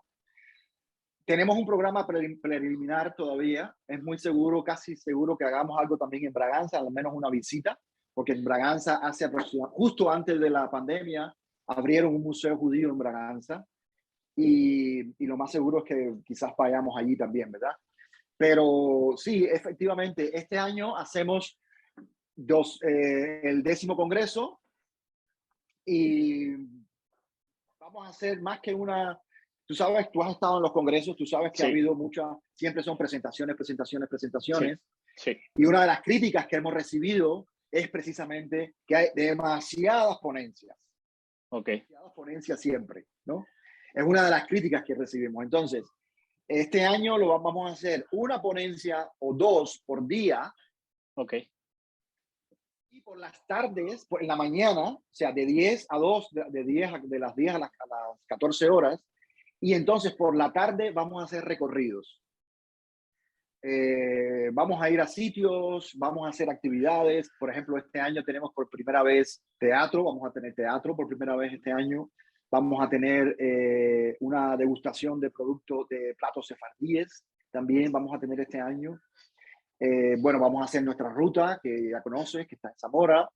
Tenemos un programa preliminar todavía. Es muy seguro, casi seguro que hagamos algo también en Braganza, al menos una visita, porque en Braganza justo antes de la pandemia abrieron un museo judío en Braganza y lo más seguro es que quizás vayamos allí también, ¿verdad? Pero sí, efectivamente, este año hacemos el 10º congreso y vamos a hacer más que una... Tú sabes, tú has estado en los congresos, tú sabes que ha habido siempre son presentaciones. Sí. Sí. Y una de las críticas que hemos recibido es precisamente que hay demasiadas ponencias. Ok. Demasiadas ponencias siempre, ¿no? Es una de las críticas que recibimos. Entonces, este año lo vamos a hacer una ponencia o dos por día. Ok. Y por las tardes, en la mañana, o sea, de 10 a 2, de las 10 a las 14 horas. Y entonces por la tarde vamos a hacer recorridos. Vamos a ir a sitios, vamos a hacer actividades. Por ejemplo, este año tenemos por primera vez teatro, vamos a tener teatro por primera vez este año. Vamos a tener una degustación de productos, de platos sefardíes, también vamos a tener este año. Bueno, vamos a hacer nuestra ruta, que ya conoces, que está en Zamora.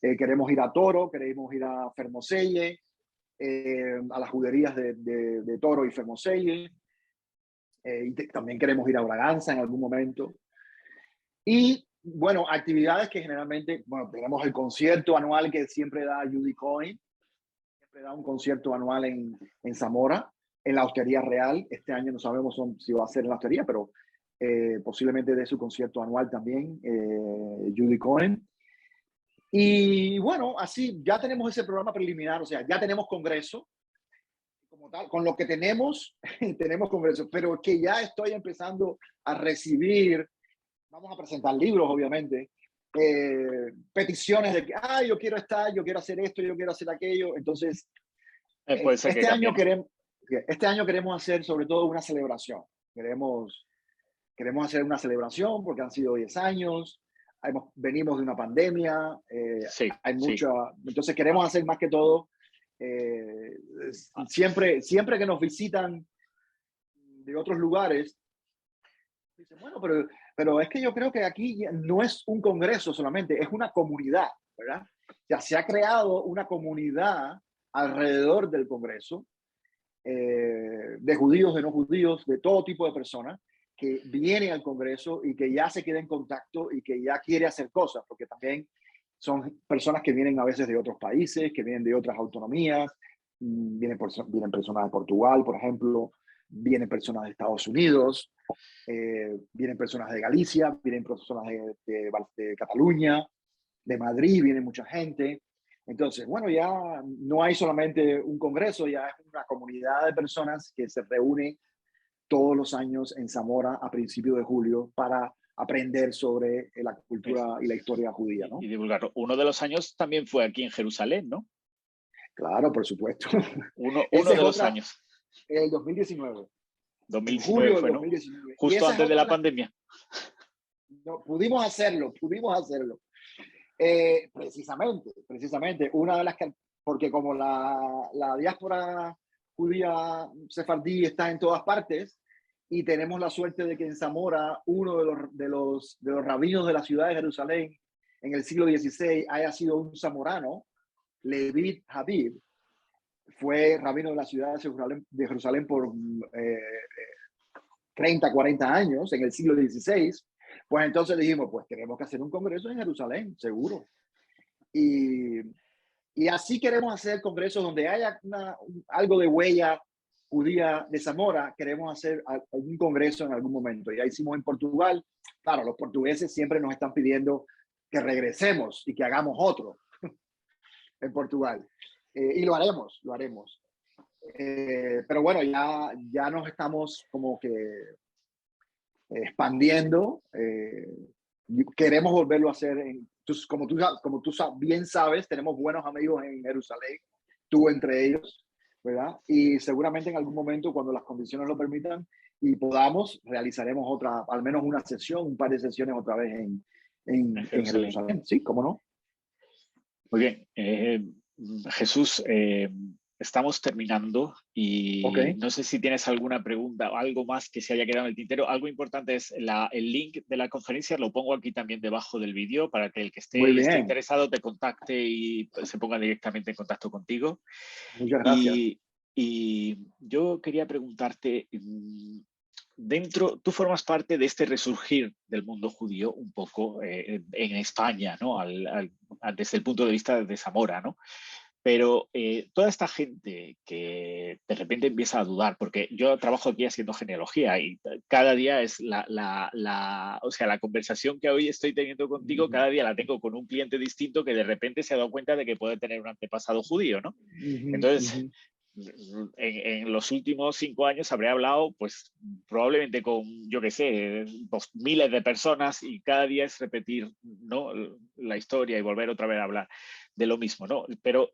Queremos ir a Toro, queremos ir a Fermoselle, a las juderías de Toro y Fermoselle. Y también queremos ir a Braganza en algún momento. Y bueno, actividades que generalmente, bueno, tenemos el concierto anual que siempre da Judy Cohen, siempre da un concierto anual en Zamora, en la Hostería Real. Este año no sabemos si va a ser en la Hostería, pero posiblemente de su concierto anual también, Judy Cohen. Y bueno, así ya tenemos ese programa preliminar, o sea, ya tenemos congreso, como tal, con lo que tenemos, tenemos congreso, pero que ya estoy empezando a recibir, vamos a presentar libros, obviamente, peticiones de que, yo quiero estar, yo quiero hacer esto, yo quiero hacer aquello. Entonces, Puede ser que cambie, ¿no? este año queremos hacer sobre todo una celebración. Queremos hacer una celebración porque han sido 10 años, venimos de una pandemia, Sí, hay sí. mucha, entonces queremos hacer más que todo, siempre que nos visitan de otros lugares, dicen, bueno, pero es que yo creo que aquí no es un congreso solamente, es una comunidad, ¿verdad? Ya se ha creado una comunidad alrededor del congreso, de judíos, de no judíos, de todo tipo de personas, que viene al Congreso y que ya se queda en contacto y que ya quiere hacer cosas, porque también son personas que vienen a veces de otros países, que vienen de otras autonomías, vienen personas de Portugal, por ejemplo, vienen personas de Estados Unidos, vienen personas de Galicia, vienen personas de Cataluña, de Madrid, viene mucha gente. Entonces, bueno, ya no hay solamente un congreso, ya es una comunidad de personas que se reúnen todos los años en Zamora a principios de julio para aprender sobre la cultura y la historia judía, ¿no? Y divulgarlo. Uno de los años también fue aquí en Jerusalén, ¿no? Claro, por supuesto. Uno Esa es de los otra, años. el 2019. En 2019 julio del fue, ¿no? 2019. Y Justo esa es antes de otra la de las... pandemia. No, pudimos hacerlo. Precisamente, una de las que, porque como la diáspora judía sefardí está en todas partes y tenemos la suerte de que en Zamora uno de los rabinos de la ciudad de Jerusalén en el siglo XVI haya sido un zamorano, Levi Habib, fue rabino de la ciudad de Jerusalén por 30, 40 años en el siglo XVI. Pues entonces dijimos, pues tenemos que hacer un congreso en Jerusalén, seguro. Y así queremos hacer congresos donde haya algo de huella judía de Zamora. Queremos hacer algún congreso en algún momento. Ya hicimos en Portugal. Claro, los portugueses siempre nos están pidiendo que regresemos y que hagamos otro en Portugal. Y lo haremos. Pero bueno, ya nos estamos como que expandiendo. Queremos volverlo a hacer. Como tú bien sabes, tenemos buenos amigos en Jerusalén, tú entre ellos, ¿verdad? Y seguramente en algún momento, cuando las condiciones lo permitan y podamos, realizaremos al menos una sesión, un par de sesiones otra vez en Jerusalén. Sí, ¿cómo no? Muy bien. Jesús, estamos terminando y no sé si tienes alguna pregunta o algo más que se haya quedado en el tintero. Algo importante es el link de la conferencia, lo pongo aquí también debajo del vídeo para que el que esté interesado te contacte y se ponga directamente en contacto contigo. Muchas gracias. Y yo quería preguntarte, tú formas parte de este resurgir del mundo judío un poco en España, ¿no? Desde el punto de vista de Zamora, ¿no? Pero toda esta gente que de repente empieza a dudar, porque yo trabajo aquí haciendo genealogía y cada día es o sea, la conversación que hoy estoy teniendo contigo, cada día la tengo con un cliente distinto que de repente se ha dado cuenta de que puede tener un antepasado judío, ¿no? Entonces, en los últimos 5 años habré hablado, pues probablemente con, yo qué sé, pues, miles de personas y cada día es repetir, ¿no?, la historia y volver otra vez a hablar de lo mismo, ¿no? Pero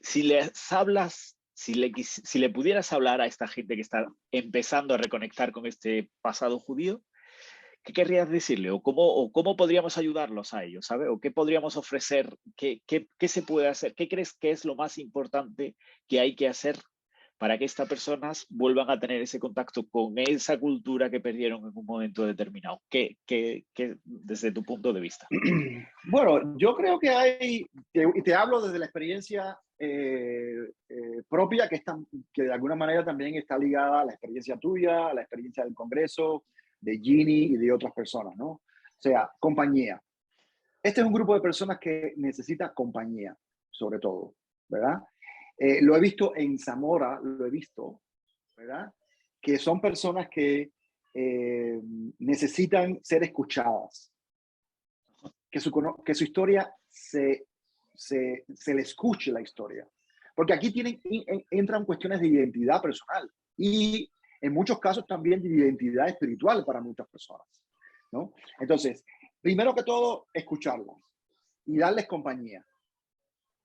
si les hablas, si le pudieras hablar a esta gente que está empezando a reconectar con este pasado judío, ¿qué querrías decirle? ¿O cómo podríamos ayudarlos a ellos? ¿Sabes? ¿O qué podríamos ofrecer? ¿Qué se puede hacer? ¿Qué crees que es lo más importante que hay que hacer para que estas personas vuelvan a tener ese contacto con esa cultura que perdieron en un momento determinado? ¿Qué desde tu punto de vista? Bueno, yo creo que y te hablo desde la experiencia propia, que de alguna manera también está ligada a la experiencia tuya, a la experiencia del Congreso, de Ginny y de otras personas, ¿no? O sea, compañía. Este es un grupo de personas que necesita compañía, sobre todo, ¿verdad? Lo he visto en Zamora, lo he visto, ¿verdad? Que son personas que necesitan ser escuchadas, que su historia se le escuche la historia. Porque aquí entran cuestiones de identidad personal y en muchos casos también de identidad espiritual para muchas personas, ¿no? Entonces, primero que todo, escucharlas y darles compañía.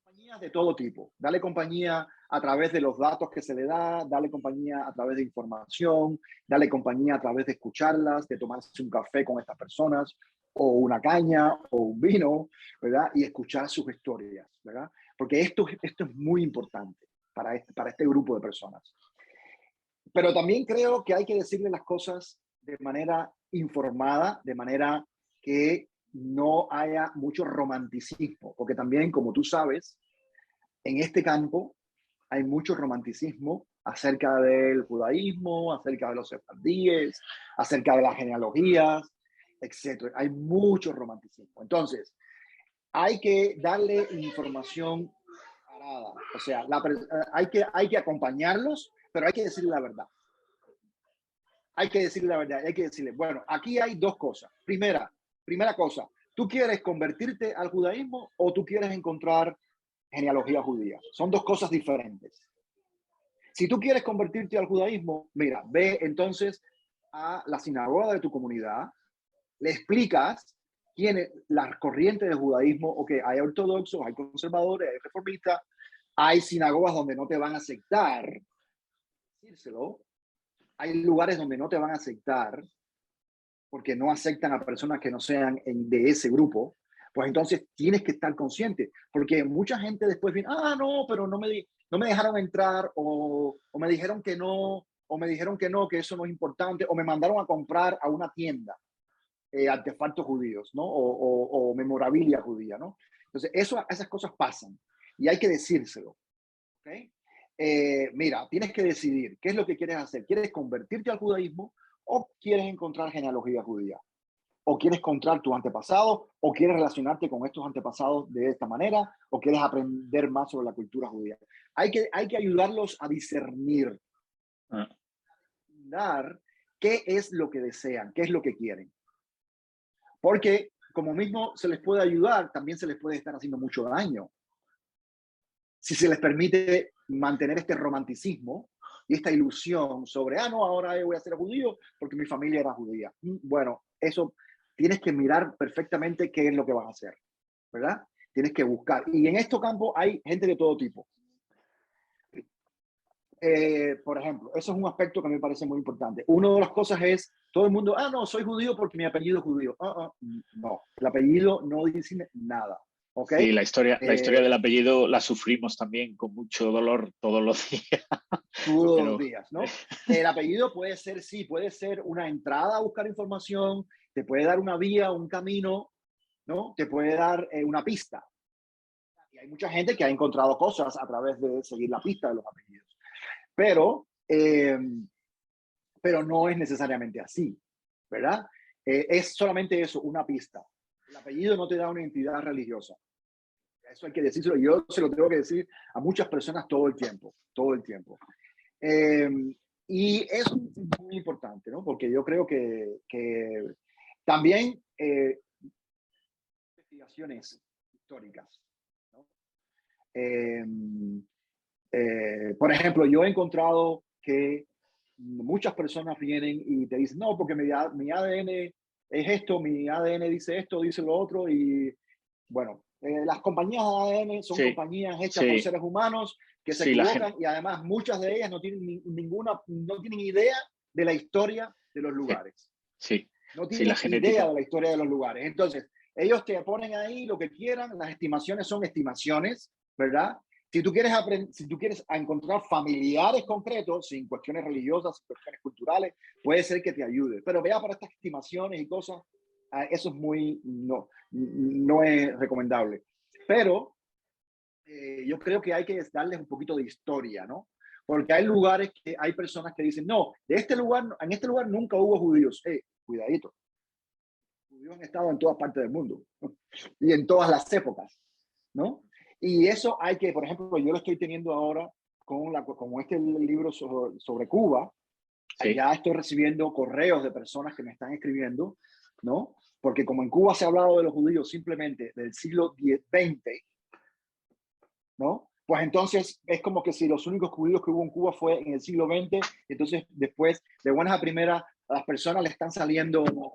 Compañías de todo tipo. Darle compañía a través de los datos que se le da, darle compañía a través de información, darle compañía a través de escucharlas, de tomarse un café con estas personas, o una caña, o un vino, ¿verdad? Y escuchar sus historias, ¿verdad? Porque esto es muy importante para este grupo de personas. Pero también creo que hay que decirle las cosas de manera informada, de manera que no haya mucho romanticismo, porque también, como tú sabes, en este campo hay mucho romanticismo acerca del judaísmo, acerca de los sefardíes, acerca de las genealogías, etc. Hay mucho romanticismo. Entonces, hay que darle información parada. O sea, hay que acompañarlos, pero hay que decirle la verdad. Hay que decirle la verdad. Hay que decirle, bueno, aquí hay dos cosas. Primera cosa, ¿tú quieres convertirte al judaísmo o tú quieres encontrar genealogía judía? Son dos cosas diferentes. Si tú quieres convertirte al judaísmo, mira, ve entonces a la sinagoga de tu comunidad, le explicas quién es la corriente del judaísmo, ok, hay ortodoxos, hay conservadores, hay reformistas, hay sinagogas donde no te van a aceptar, decírselo, hay lugares donde no te van a aceptar porque no aceptan a personas que no sean de ese grupo, pues entonces tienes que estar consciente, porque mucha gente después viene, no, pero no me dejaron entrar, o me dijeron que no, o me dijeron que no, que eso no es importante, o me mandaron a comprar a una tienda artefactos judíos, ¿no? O memorabilia judía, ¿no? Entonces, esas cosas pasan y hay que decírselo, ¿ok? Mira, tienes que decidir qué es lo que quieres hacer. ¿Quieres convertirte al judaísmo o quieres encontrar genealogía judía? ¿O quieres encontrar tus antepasados? ¿O quieres relacionarte con estos antepasados de esta manera? ¿O quieres aprender más sobre la cultura judía? Hay que ayudarlos a discernir, dar qué es lo que desean, qué es lo que quieren. Porque como mismo se les puede ayudar, también se les puede estar haciendo mucho daño. Si se les permite mantener este romanticismo y esta ilusión sobre, no, ahora voy a ser judío porque mi familia era judía. Bueno, eso tienes que mirar perfectamente qué es lo que vas a hacer, ¿verdad? Tienes que buscar. Y en este campo hay gente de todo tipo. Por ejemplo, eso es un aspecto que me parece muy importante. Una de las cosas es, todo el mundo, no, soy judío porque mi apellido es judío. No, el apellido no dice nada. ¿Okay? Sí, la historia del apellido la sufrimos también con mucho dolor todos los días. Todos los días, ¿no? El apellido puede ser, sí, puede ser una entrada a buscar información, te puede dar una vía, un camino, ¿no? Te puede dar una pista. Y hay mucha gente que ha encontrado cosas a través de seguir la pista de los apellidos. Pero no es necesariamente así, ¿verdad? Es solamente eso, una pista. El apellido no te da una identidad religiosa. Eso hay que decirlo. Yo se lo tengo que decir a muchas personas todo el tiempo, todo el tiempo. Y eso es muy importante, ¿no? Porque yo creo que también investigaciones históricas, ¿no? Por ejemplo, yo he encontrado que muchas personas vienen y te dicen, no, porque mi ADN es esto, mi ADN dice esto, dice lo otro, y bueno, las compañías de ADN son compañías hechas por seres humanos que se equivocan y además muchas de ellas no tienen no tienen idea de la historia de los lugares. No tienen idea de la historia de los lugares. Entonces, ellos te ponen ahí lo que quieran, las estimaciones son estimaciones, ¿verdad? Si tú quieres encontrar familiares concretos, sin cuestiones religiosas, sin cuestiones culturales, puede ser que te ayude. Pero vea para estas estimaciones y cosas, eso es no es recomendable. Pero yo creo que hay que darles un poquito de historia, ¿no? Porque hay lugares que hay personas que dicen, no, en este lugar nunca hubo judíos. Cuidadito. Los judíos han estado en todas partes del mundo y en todas las épocas, ¿no? Y eso hay que, por ejemplo, yo lo estoy teniendo ahora con este libro sobre Cuba. Ya estoy recibiendo correos de personas que me están escribiendo, ¿no? Porque como en Cuba se ha hablado de los judíos simplemente del siglo XX, ¿no? Pues entonces es como que si los únicos judíos que hubo en Cuba fue en el siglo XX, entonces después, de buenas a primeras, a las personas le están saliendo, no,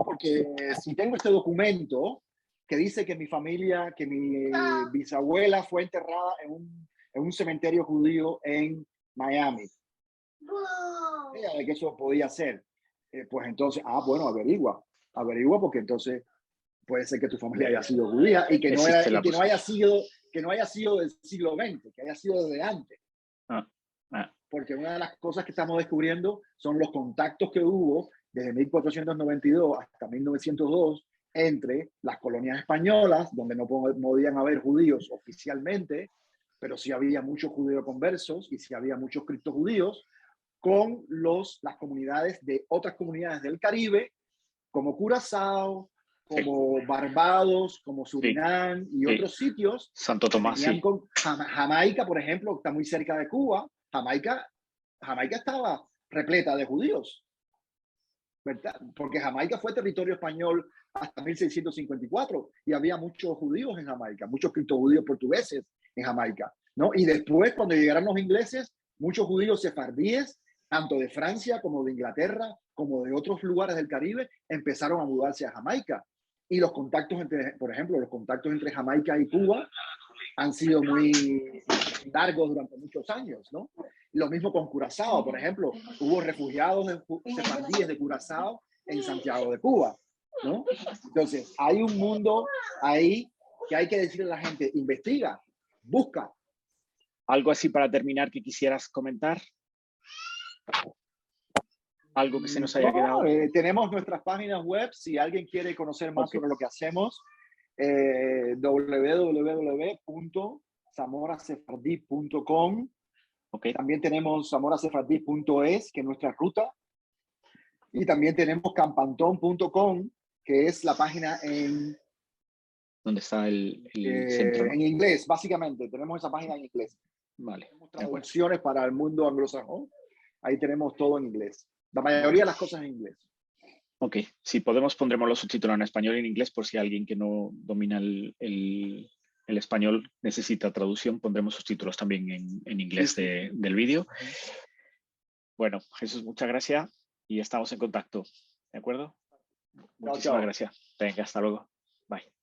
porque si tengo este documento que dice que mi familia, que mi bisabuela fue enterrada en un cementerio judío en Miami. De que eso podía ser. Pues entonces, bueno, averigua porque entonces puede ser que tu familia haya sido judía y que no haya sido del siglo XX, que haya sido desde antes. Porque una de las cosas que estamos descubriendo son los contactos que hubo desde 1492 hasta 1902 entre las colonias españolas, donde no podían haber judíos oficialmente, pero sí había muchos judíos conversos y sí había muchos criptojudíos, con las comunidades de otras comunidades del Caribe, como Curazao, como Barbados, como Surinam y otros sitios. Santo Tomás, Jamaica, por ejemplo, está muy cerca de Cuba. Jamaica estaba repleta de judíos, ¿verdad? Porque Jamaica fue territorio español hasta 1654 y había muchos judíos en Jamaica, muchos criptojudíos portugueses en Jamaica, ¿no? Y después, cuando llegaron los ingleses, muchos judíos sefardíes, tanto de Francia como de Inglaterra, como de otros lugares del Caribe, empezaron a mudarse a Jamaica. Y los contactos por ejemplo, los contactos entre Jamaica y Cuba han sido muy largos durante muchos años, ¿no? Lo mismo con Curazao, por ejemplo, hubo refugiados sefardíes de Curazao en Santiago de Cuba, ¿no? Entonces, hay un mundo ahí que hay que decirle a la gente, investiga, busca. ¿Algo así para terminar que quisieras comentar? ¿Algo que se nos haya quedado? Tenemos nuestras páginas web, si alguien quiere conocer más sobre lo que hacemos, www.zamorasefardí.com. También tenemos zamorasefardí.es, que es nuestra ruta. Y también tenemos campantón.com, que es la página en... ¿Dónde está el centro? En inglés, básicamente. Tenemos esa página en inglés. Vale. Tenemos traducciones para el mundo anglosajón. Ahí tenemos todo en inglés. La mayoría de las cosas en inglés. Ok, si podemos pondremos los subtítulos en español y en inglés por si alguien que no domina el español necesita traducción, pondremos subtítulos también en inglés del vídeo. Bueno, Jesús, muchas gracias y estamos en contacto, ¿de acuerdo? Muchísimas gracias. Venga, hasta luego. Bye.